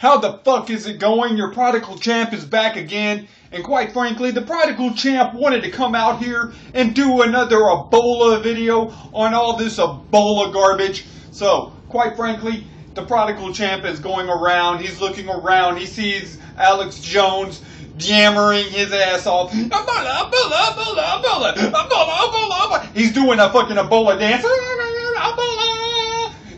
How the fuck is it going? Your prodigal champ is back again. And quite frankly, the prodigal champ wanted to come out here and do another Ebola video on all this Ebola garbage. So, quite frankly, the prodigal champ is going around. He's looking around. He sees Alex Jones yammering his ass off. Ebola, Ebola, Ebola, Ebola, Ebola, Ebola, Ebola. He's doing a fucking Ebola dance. Ebola.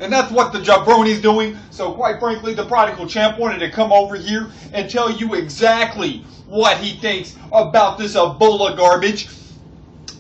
And that's what the jabroni's doing. So quite frankly, the prodigal champ wanted to come over here and tell you exactly what he thinks about this Ebola garbage.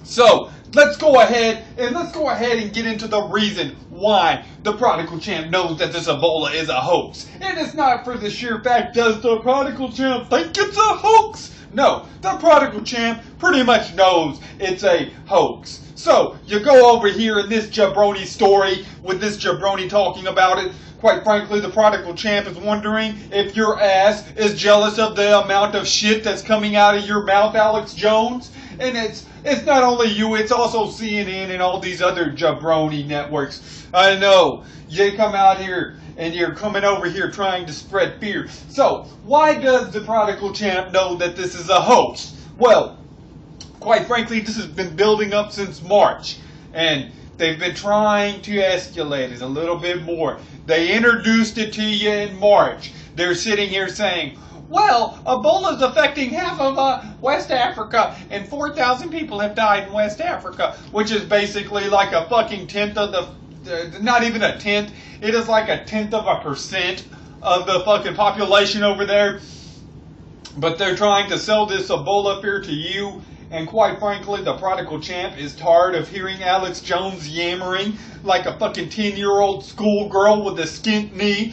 So let's go ahead and get into the reason why the prodigal champ knows that this Ebola is a hoax. And it's not for the sheer fact, does the prodigal champ think it's a hoax? No, the prodigal champ pretty much knows it's a hoax. So, you go over here in this jabroni story, with this jabroni talking about it. Quite frankly, the prodigal champ is wondering if your ass is jealous of the amount of shit that's coming out of your mouth, Alex Jones. And it's not only you, it's also CNN and all these other jabroni networks. I know, you come out here and you're coming over here trying to spread fear. So, why does the prodigal champ know that this is a hoax? Well, quite frankly, this has been building up since March, and they've been trying to escalate it a little bit more. They introduced it to you in March. They're sitting here saying, well, Ebola is affecting half of West Africa, and 4,000 people have died in West Africa, which is basically like a fucking tenth of the, not even a tenth, it is like 0.1% of the fucking population over there. But they're trying to sell this Ebola fear to you. And quite frankly, the prodigal champ is tired of hearing Alex Jones yammering like a fucking 10-year-old schoolgirl with a skint knee.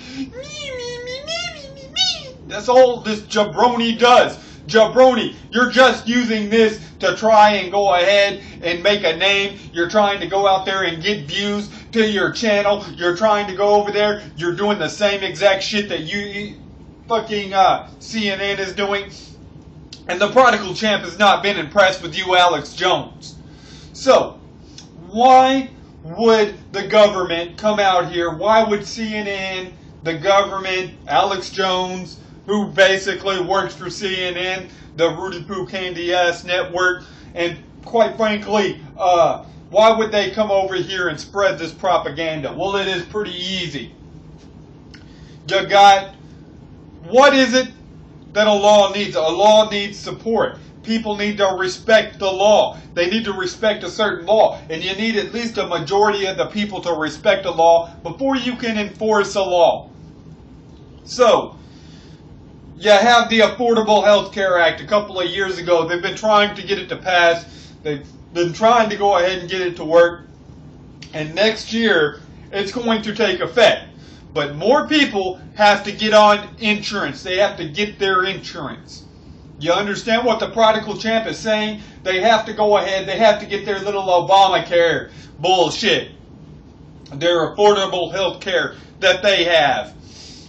That's all this jabroni does. Jabroni, you're just using this to try and go ahead and make a name. You're trying to go out there and get views to your channel. You're trying to go over there. You're doing the same exact shit that you fucking CNN is doing. And the prodigal champ has not been impressed with you, Alex Jones. So, why would the government come out here? Why would CNN, the government, Alex Jones, who basically works for CNN, the Rudy Poo Candy ass network, and quite frankly, why would they come over here and spread this propaganda? Well, it is pretty easy. You got, what is it that a law needs? A law needs support. People need to respect the law. They need to respect a certain law. And you need at least a majority of the people to respect a law before you can enforce a law. So, you have the Affordable Health Care Act a couple of years ago. They've been trying to get it to pass. They've been trying to go ahead and get it to work. And next year, it's going to take effect. But more people have to get on insurance. They have to get their insurance. You understand what the prodigal champ is saying? They have to go ahead. They have to get their little Obamacare bullshit. Their affordable health care that they have.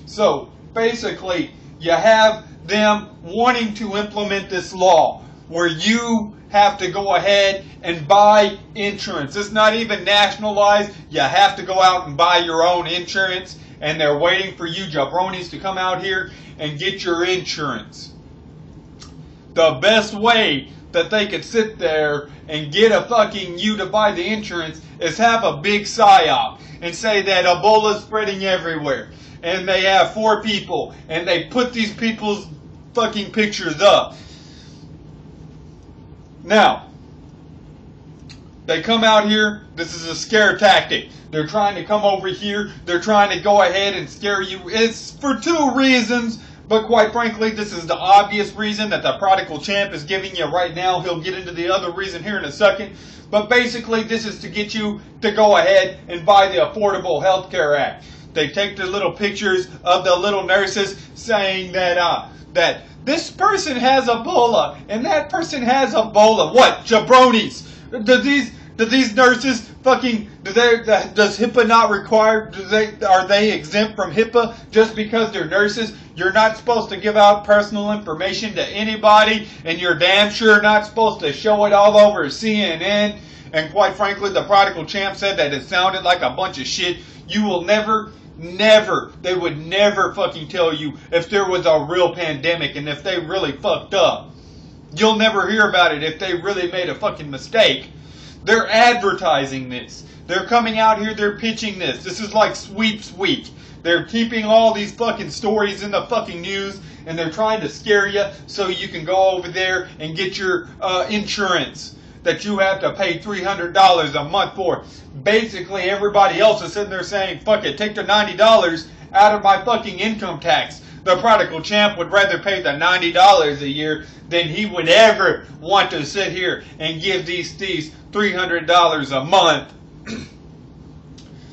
So, basically, you have them wanting to implement this law where you have to go ahead and buy insurance. It's not even nationalized. You have to go out and buy your own insurance. And they're waiting for you jabronis to come out here and get your insurance. The best way that they could sit there and get a fucking you to buy the insurance is have a big psyop and say that Ebola's spreading everywhere. And they have 4 people and they put these people's fucking pictures up. Now, they come out here, this is a scare tactic. They're trying to come over here, they're trying to go ahead and scare you. It's for 2 reasons, but quite frankly, this is the obvious reason that the prodigal champ is giving you right now. He'll get into the other reason here in a second. But basically, this is to get you to go ahead and buy the Affordable Health Care Act. They take the little pictures of the little nurses saying that that this person has Ebola and that person has Ebola. What? Jabronis. Do these nurses fucking, does HIPAA not require, are they exempt from HIPAA just because they're nurses? You're not supposed to give out personal information to anybody, and you're damn sure not supposed to show it all over CNN. And quite frankly, the prodigal champ said that it sounded like a bunch of shit. You will never they would never fucking tell you if there was a real pandemic and if they really fucked up. You'll never hear about it if they really made a fucking mistake. They're advertising this. They're coming out here, they're pitching this. This is like sweeps week. They're keeping all these fucking stories in the fucking news, and they're trying to scare you so you can go over there and get your insurance that you have to pay $300 a month for. Basically, everybody else is sitting there saying, fuck it, take the $90 out of my fucking income tax. The prodigal champ would rather pay the $90 a year than he would ever want to sit here and give these thieves $300 a month.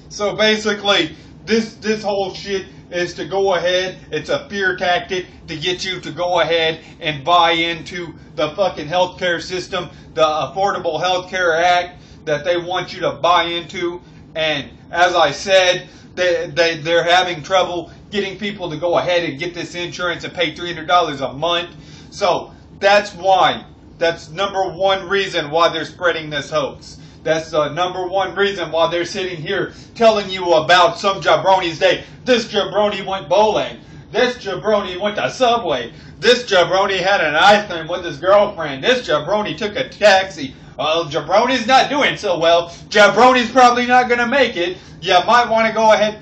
So basically, this whole shit is to go ahead, it's a fear tactic to get you to go ahead and buy into the fucking healthcare system, the Affordable Healthcare Act that they want you to buy into. And as I said, they're having trouble getting people to go ahead and get this insurance and pay $300 a month. So that's why. That's number one reason why they're spreading this hoax. That's the number one reason why they're sitting here telling you about some jabroni's day. This jabroni went bowling. This jabroni went to Subway. This jabroni had an ice cream with his girlfriend. This jabroni took a taxi. Well, jabroni's not doing so well. Jabroni's probably not going to make it. You might want to go ahead.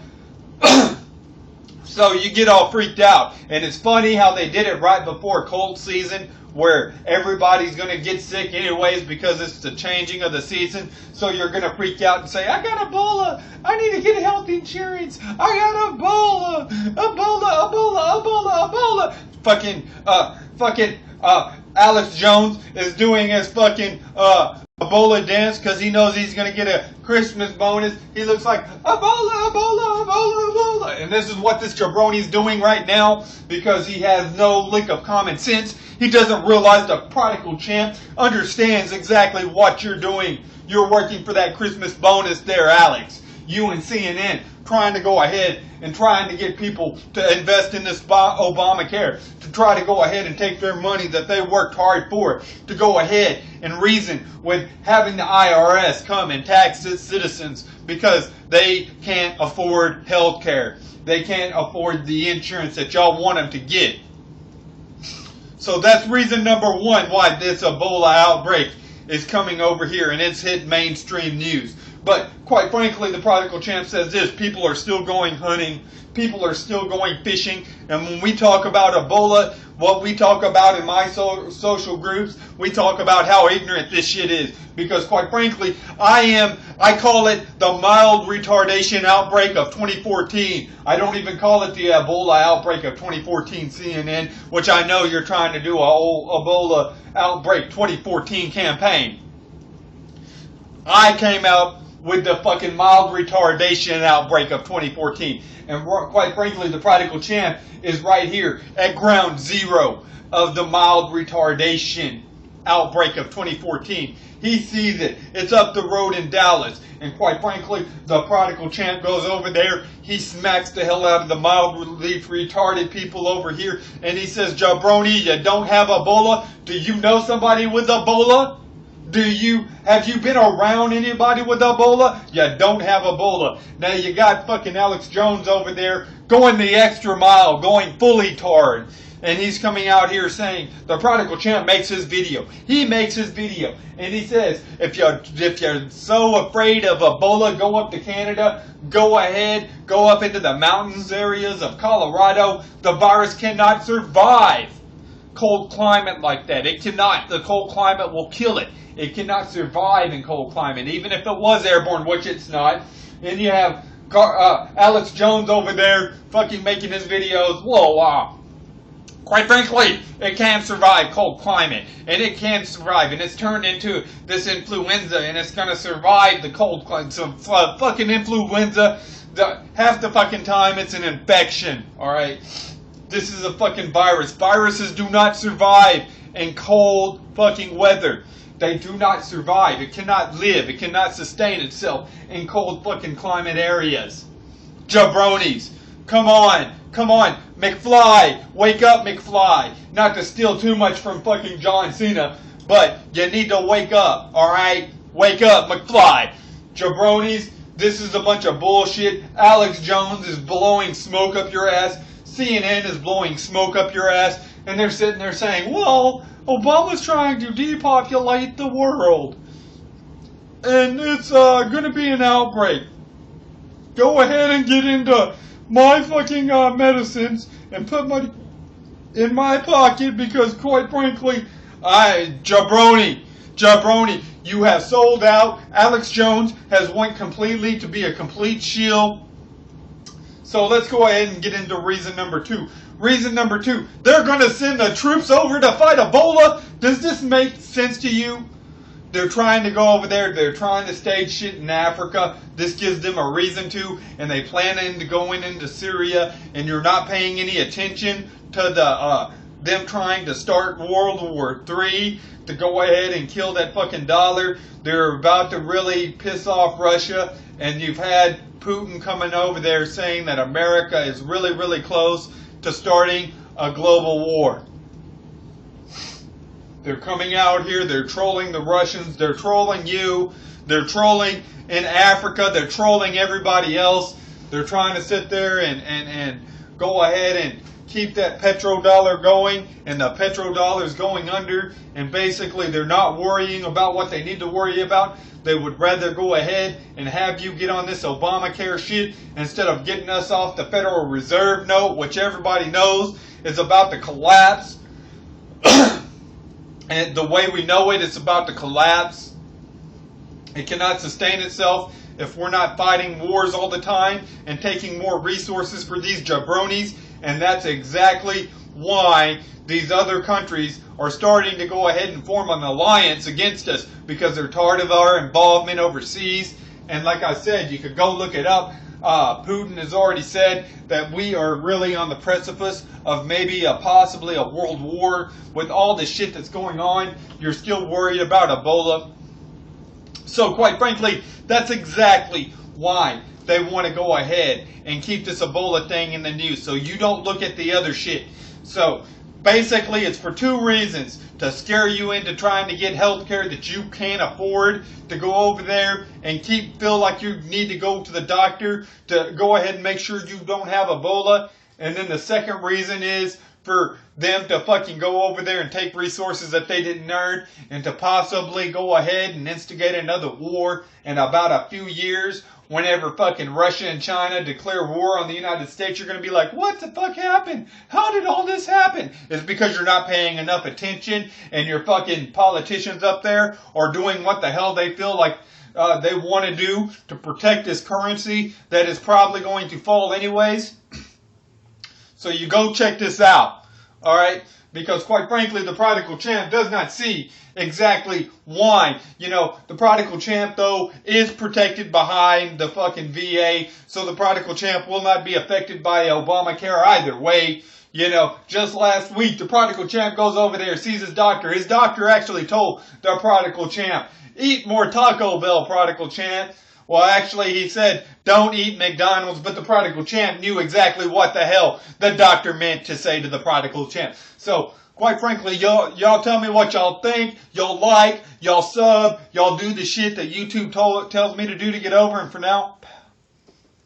So you get all freaked out. And it's funny how they did it right before cold season, where everybody's going to get sick anyways because it's the changing of the season. So you're going to freak out and say, I got Ebola. I need to get health insurance. I got Ebola. Ebola, Ebola, Ebola, Ebola. Fucking Alex Jones is doing his fucking Ebola dance because he knows he's going to get a Christmas bonus. He looks like Ebola, Ebola, Ebola, Ebola. And this is what this jabroni's doing right now because he has no lick of common sense. He doesn't realize the prodigal champ understands exactly what you're doing. You're working for that Christmas bonus there, Alex. You and CNN trying to go ahead and trying to get people to invest in this Obamacare, to try to go ahead and take their money that they worked hard for, to go ahead and reason with having the IRS come and tax its citizens because they can't afford health care. They can't afford the insurance that y'all want them to get. So that's reason number one why this Ebola outbreak is coming over here and it's hit mainstream news. But quite frankly, the prodigal champ says this: people are still going hunting, people are still going fishing, and when we talk about Ebola, what we talk about in my social groups, we talk about how ignorant this shit is. Because quite frankly, I call it the mild retardation outbreak of 2014. I don't even call it the Ebola outbreak of 2014, CNN, which I know you're trying to do a whole Ebola outbreak 2014 campaign. I came out with the fucking mild retardation outbreak of 2014. And quite frankly, the prodigal champ is right here at ground zero of the mild retardation outbreak of 2014. He sees it. It's up the road in Dallas. And quite frankly, the prodigal champ goes over there. He smacks the hell out of the mildly retarded people over here. And he says, jabroni, you don't have Ebola? Do you know somebody with Ebola? Have you been around anybody with Ebola? You don't have Ebola. Now you got fucking Alex Jones over there going the extra mile, going fully tard. And he's coming out here saying, the prodigal champ makes his video. He makes his video. And he says, if you're so afraid of Ebola, go up to Canada. Go ahead. Go up into the mountains areas of Colorado. The virus cannot survive cold climate like that. It cannot. The cold climate will kill it. It cannot survive in cold climate, even if it was airborne, which it's not. And you have Alex Jones over there fucking making his videos. Whoa, quite frankly, it can't survive cold climate. And it can survive. And it's turned into this influenza. And it's going to survive the cold climate. So fucking influenza, half the fucking time it's an infection. Alright? This is a fucking virus. Viruses do not survive in cold fucking weather. They do not survive. It cannot live. It cannot sustain itself in cold fucking climate areas. Jabronis. Come on. Come on. McFly. Wake up, McFly. Not to steal too much from fucking John Cena, but you need to wake up. Alright? Wake up, McFly. Jabronis. This is a bunch of bullshit. Alex Jones is blowing smoke up your ass. CNN is blowing smoke up your ass. And they're sitting there saying, well, Obama's trying to depopulate the world. And it's going to be an outbreak. Go ahead and get into my fucking medicines and put money in my pocket because, quite frankly, jabroni, you have sold out. Alex Jones has went completely to be a complete shield. So let's go ahead and get into reason number 2. Reason number 2, they're going to send the troops over to fight Ebola. Does this make sense to you? They're trying to go over there. They're trying to stage shit in Africa. This gives them a reason to, and they plan into going into Syria, and you're not paying any attention to them trying to start World War III to go ahead and kill that fucking dollar. They're about to really piss off Russia, and you've had Putin coming over there saying that America is really, really close to starting a global war. They're coming out here, they're trolling the Russians, they're trolling you, they're trolling in Africa, they're trolling everybody else. They're trying to sit there and go ahead and keep that petrodollar going, and the petrodollar's going under, and basically they're not worrying about what they need to worry about. They would rather go ahead and have you get on this Obamacare shit instead of getting us off the Federal Reserve note, which everybody knows is about to collapse. And the way we know it, it's about to collapse. It cannot sustain itself if we're not fighting wars all the time and taking more resources for these jabronis. And that's exactly why these other countries are starting to go ahead and form an alliance against us, because they're tired of our involvement overseas. And like I said, you could go look it up. Putin has already said that we are really on the precipice of maybe possibly a world war. With all the shit that's going on, you're still worried about Ebola. So quite frankly, that's exactly why they want to go ahead and keep this Ebola thing in the news, so you don't look at the other shit. So basically, it's for 2 reasons: to scare you into trying to get health care that you can't afford, to go over there and feel like you need to go to the doctor to go ahead and make sure you don't have Ebola. And then the second reason is for them to fucking go over there and take resources that they didn't earn, and to possibly go ahead and instigate another war in about a few years. Whenever fucking Russia and China declare war on the United States, you're going to be like, what the fuck happened? How did all this happen? It's because you're not paying enough attention, and your fucking politicians up there are doing what the hell they feel like they want to do to protect this currency that is probably going to fall anyways. So you go check this out, alright? Because quite frankly, the prodigal champ does not see exactly why. You know, the prodigal champ, though, is protected behind the fucking VA, so the prodigal champ will not be affected by Obamacare either way. You know, just last week, the prodigal champ goes over there, sees his doctor. His doctor actually told the prodigal champ, eat more Taco Bell, prodigal champ. Well, actually, he said, don't eat McDonald's, but the prodigal champ knew exactly what the hell the doctor meant to say to the prodigal champ. So, quite frankly, y'all tell me what y'all think, y'all like, y'all sub, y'all do the shit that YouTube tells me to do to get over, and for now,